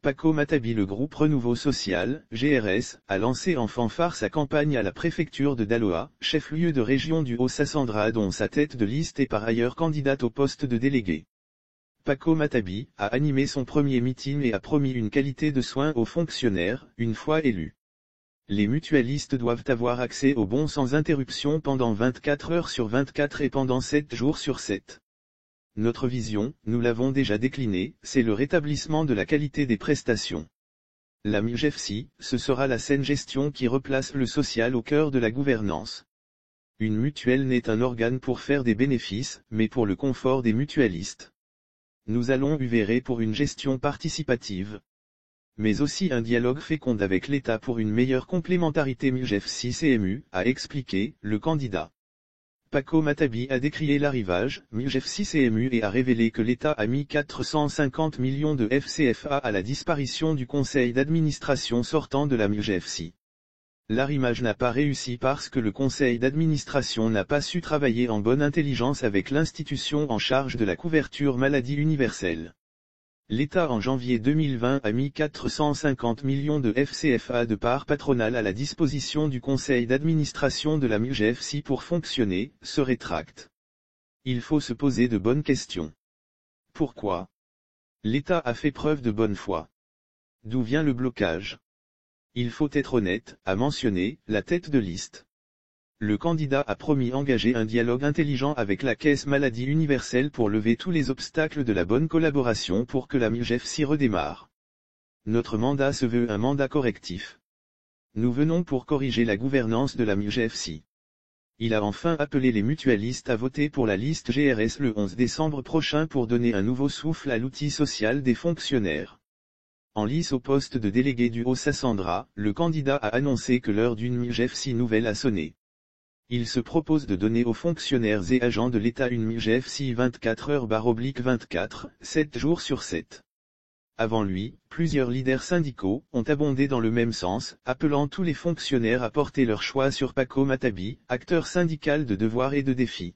Paco Matabi. Le groupe Renouveau Social, GRS, a lancé en fanfare sa campagne à la préfecture de Daloa, chef-lieu de région du Haut-Sassandra, dont sa tête de liste est par ailleurs candidate au poste de délégué. Paco Matabi a animé son premier meeting et a promis une qualité de soins aux fonctionnaires, une fois élus. Les mutualistes doivent avoir accès aux bons sans interruption pendant 24 heures sur 24 et pendant 7 jours sur 7. Notre vision, nous l'avons déjà déclinée, c'est le rétablissement de la qualité des prestations. La MUGEFSI, ce sera la saine gestion qui replace le social au cœur de la gouvernance. Une mutuelle n'est un organe pour faire des bénéfices, mais pour le confort des mutualistes. Nous allons œuvrer pour une gestion participative, mais aussi un dialogue fécond avec l'État pour une meilleure complémentarité MUGEFSI-CMU, a expliqué le candidat. Paco Matabi a décrié l'arrivage MUGEFSI-CMU et a révélé que l'État a mis 450 millions de FCFA à la disparition du conseil d'administration sortant de la MUGEFSI. L'arrimage n'a pas réussi parce que le conseil d'administration n'a pas su travailler en bonne intelligence avec l'institution en charge de la couverture maladie universelle. L'État en janvier 2020 a mis 450 millions de FCFA de parts patronales à la disposition du conseil d'administration de la MUGEFSI pour fonctionner, se rétracte. Il faut se poser de bonnes questions. Pourquoi? L'État a fait preuve de bonne foi. D'où vient le blocage? Il faut être honnête, a mentionné la tête de liste. Le candidat a promis engager un dialogue intelligent avec la Caisse Maladie Universelle pour lever tous les obstacles de la bonne collaboration pour que la MUGEFSI redémarre. Notre mandat se veut un mandat correctif. Nous venons pour corriger la gouvernance de la MUGEFSI. Il a enfin appelé les mutualistes à voter pour la liste GRS le 11 décembre prochain pour donner un nouveau souffle à l'outil social des fonctionnaires. En lice au poste de délégué du Haut-Sassandra, le candidat a annoncé que l'heure d'une MUGEFSI nouvelle a sonné. Il se propose de donner aux fonctionnaires et agents de l'État une MUGEFSI 24 heures/24, 7 jours sur 7. Avant lui, plusieurs leaders syndicaux ont abondé dans le même sens, appelant tous les fonctionnaires à porter leur choix sur Paco Matabi, acteur syndical de devoirs et de défis.